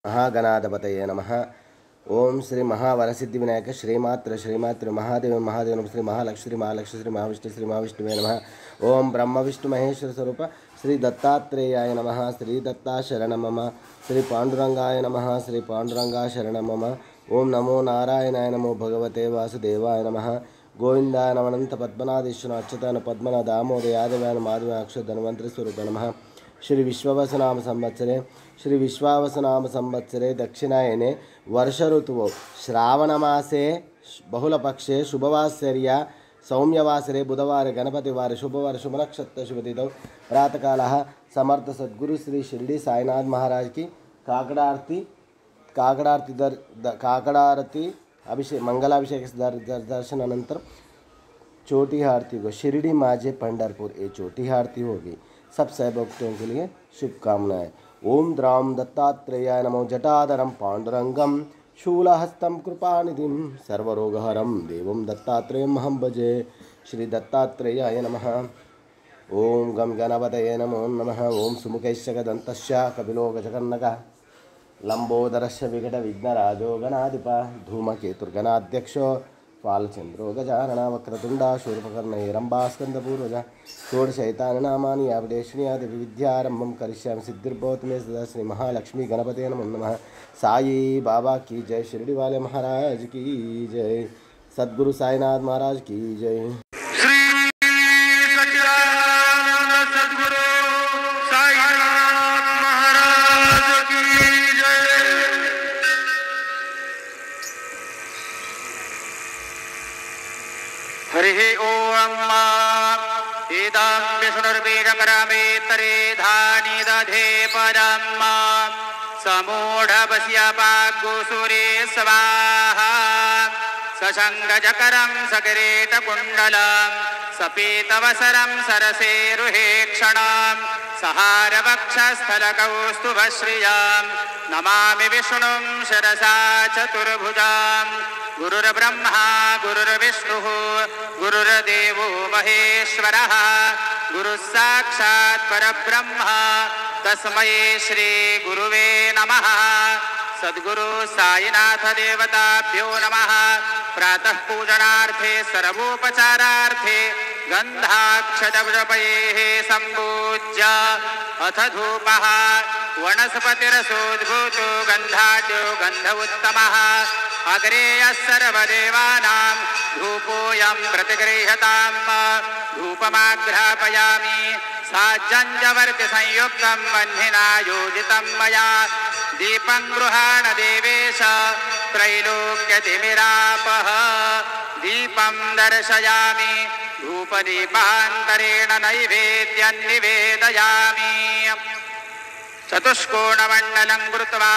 महागणाधिपतये नमः। ओम श्री महावरसिद्धि विनायक श्रीमात्र श्रीमात्र महादेव महादेव श्री महालक्ष्मी महालक्ष्मी श्री महाविष्णु श्री महाविष्णुवे नमः। ओम ब्रह्म विष्णु महेश्वर स्वरूप श्री दत्तात्रेयाय नमः। श्री दत्ता शरणं मम। श्री पांडुरंगाय नमः। श्री पांडुरंगा शरणं मम। ओम नमो नारायणाय नमो भगवते वासुदेवाय नमः। गोविंदाय नमनंत पद्मनादेश्वर अच्युतान पद्मनाथ दामोदर यादवाय माधवाय अक्षर धन्वंतरि स्वरूप नमः। श्री विश्वावसनाम संवत्सरे श्री विश्वावसनाम संवत्सरे दक्षिणायने वर्ष ऋतुवो श्रावणमासे बहुलपक्षे शुभवासर्या सौम्यवासरे बुधवार गणपतिवार शुभवार शुभनक्षत्र शुभतिथौ प्रातःकालः समर्थ सद्गुरु श्री शिरडी साईनाथ महाराज की काकड़ारती अभिषेक मंगलाभिषेक दर्शन अनंतर चोटी आरती को शिरडी माजे पंढरपुर ये चोटी आरती होगी। सब भक्तों के लिए शुभकामनाएं। ओम द्राम दत्तात्रेयाय नमो। जटाधरम पांडुरंगम शूलहस्तं कृपानिधिं सर्वरोगहरं देवं दत्तात्रेयं अहं भजे। श्री दत्तात्रेयाय नमः। ओम गम गणपतये नमो नमः। ओम सुमुखैश्च दन्तस्य कपिलो गजकर्णकः लंबोदरस्य विकट विघ्नराजो गणाधिपः धूमकेतुर्गणाध्यक्षो फालचंद्रो गजानना वक्रतुंडा शूर्पकर्ण हिरंबास्कंदपूर्वज षोडशैतानि नामानि यावदेशनीयादि विद्यारंभं करिष्यामि सिद्धिर्भवतु मे सदा। श्री महालक्ष्मी गणपते नमो नमः। साई बाबा की जय। शिरडी वाले महाराज की जय। सद्गुरु साईनाथ महाराज की जय। हरिः ओम इदं विष्णुर्बीजकरमेतरे धानि दधे पदं समूढवस्यपाग्गुसुरे स्वाहा सशङ्खचकरं सकिरीटकुण्डलं सपीतवसरं सरसेरुहेक्षणं सहारवक्षस्थलकौस्तुभश्रियं नमामि विष्णुं शिरसा चतुर्भुजां। गुरुर्ब्रह्मा गुरुर्विष्णुः गुरुर्देवो महेश्वरः गुरुः साक्षात् परब्रह्म तस्मै श्री गुरुवे नमः। सद्गुरु साईनाथ देवताभ्यो नमः। प्रातः पूजनार्थे सर्वोपचारार्थे गन्धाक्षतजपैः सम्पूज्य अथ धूपः वनस्पतिरसोद्भूतो गन्धाढ्यो गन्ध उत्तमः अग्रेयः सर्वदेवानां धूपोऽयं प्रतिगृह्यताम्। धूपमाघ्रापयामि साज्जञ्जवर्तिसंयुक्तं वह्निना योजितं मया दीपं गृहाण देवेश त्रैलोक्यतिमिरापः दीपं दर्शयामि धूपदीपान्तरेण नैवेद्यं निवेदयामि। चतुष्कोणमण्डलं कृत्वा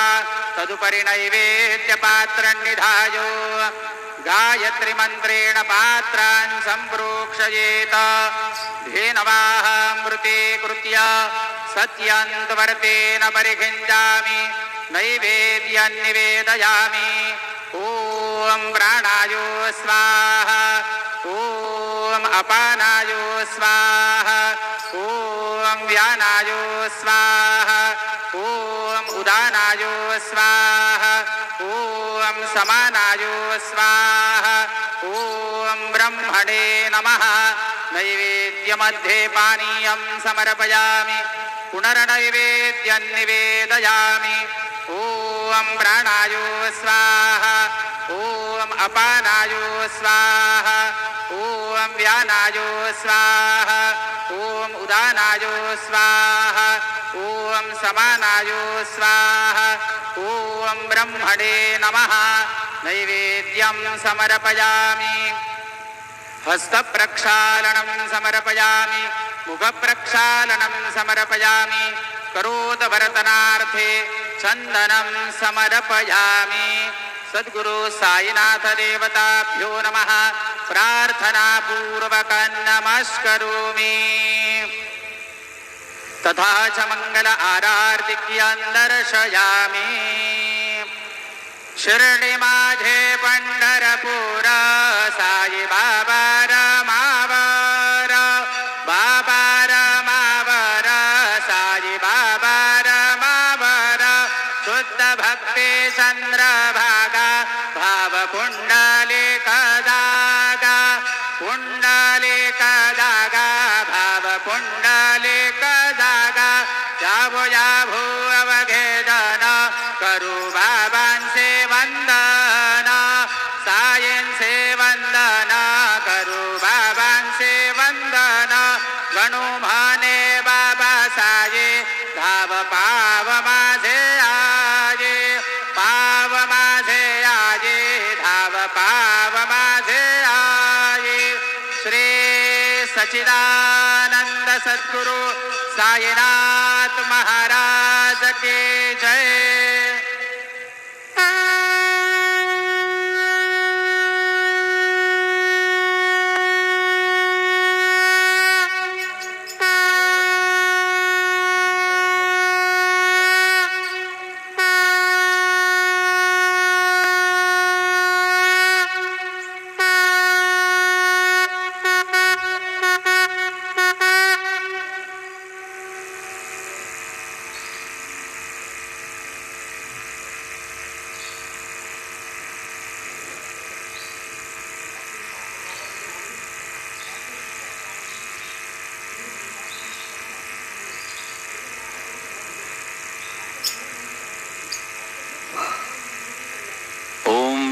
तदुपरि नैवेद्यपात्रं निधायो गायत्रीमन्त्रेण पात्रान् सम्प्रोक्षयेत धेनवामृते कृत्य सत्यन्तवर्तेन परिखिञ्जामि नैवेद्यं निवेदयामि। ॐ प्राणायो स्वाहा ॐ अपानायो स्वाहा ॐ व्यानायो स्वाहा ॐ उदानायो स्वाहा ॐ समानायो स्वाहा ॐ ब्रह्मणे नमः। नैवेद्यमध्ये पानीयं समर्पयामि पुनर्नैवेद्यं निवेदयामि। ॐ प्राणायो स्वाहा ॐ अपानायो स्वाहा ॐ व्यानायो स्वाहा ॐ उदानायो स्वाहा ॐ समानायो स्वाहा ॐ ब्रह्मणे नमः। नैवेद्यं समर्पयामि हस्तप्रक्षालनं समर्पयामि मुखप्रक्षालनं समर्पयामि करोदवर्तनार्थे चन्दनं समर्पयामि। सद्गुरु साईनाथ देवताभ्यो नमः। प्रार्थनापूर्वकं नमस्करोमि। तथा च मंगल आरार्तिक्यं दर्शयामि। शिर्डी माझे पंढरपूर साई बाबा रमावर बाबा रमावर साई बाबा रमावर शुद्ध भक्ति चंद्रभागा भाव पुंडलिक दागा पुंडलिक दागा भाव पुंडलिक दागा जाभो जाभो अवघेदन करू बाबांचे वंदन सायंचे वंदन करू बाबांचे वंदन गणू म्हणे बाबा साये धाव पाव माझे आजे पाव माझे आजे धाव पाव माझे आये श्री सच्चिदानंद सद्गुरु साईनाथ महाराज की जय।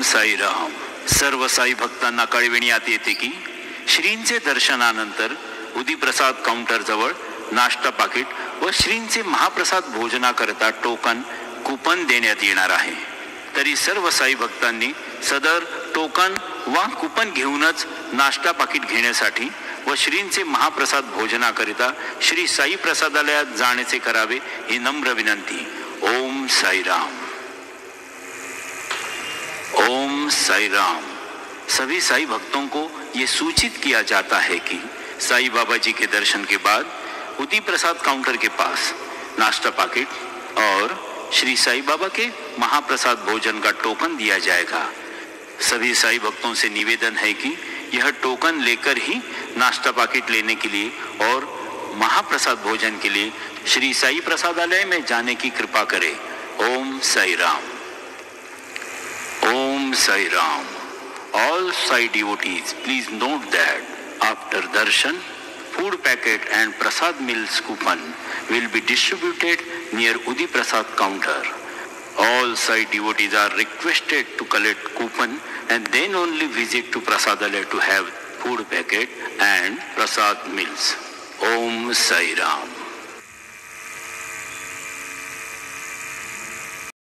साईराम। सर्व साई भक्तांना कळविण्यात येते की श्रींचे दर्शनानंतर उदीप्रसाद काउंटर जवळ नाश्ता पाकिट व श्रींचे महाप्रसाद भोजनाकरता टोकन कुपन देण्यात येणार आहे। तरी सर्व साई भक्तांनी सदर टोकन वा कुपन घेऊनच नाश्ता पाकिट घेण्यासाठी व श्रींचे महाप्रसाद भोजनाकरिता श्री साई प्रसादालयात जाण्याचे करावे ही नम्र विनंती। ओम साईराम। ओम साई राम। सभी साई भक्तों को ये सूचित किया जाता है कि साई बाबा जी के दर्शन के बाद उदी प्रसाद काउंटर के पास नाश्ता पाकिट और श्री साई बाबा के महाप्रसाद भोजन का टोकन दिया जाएगा। सभी साई भक्तों से निवेदन है कि यह टोकन लेकर ही नाश्ता पाकिट लेने के लिए और महाप्रसाद भोजन के लिए श्री साई प्रसादालय में जाने की कृपा करें। ओम Sai Ram. Om Sai Ram. All Sai devotees, please note that after darshan, food packet and prasad meals coupon will be distributed near Udi Prasad counter. All Sai devotees are requested to collect coupon and then only visit to Prasadalaya to have food packet and prasad meals. Om Sai Ram.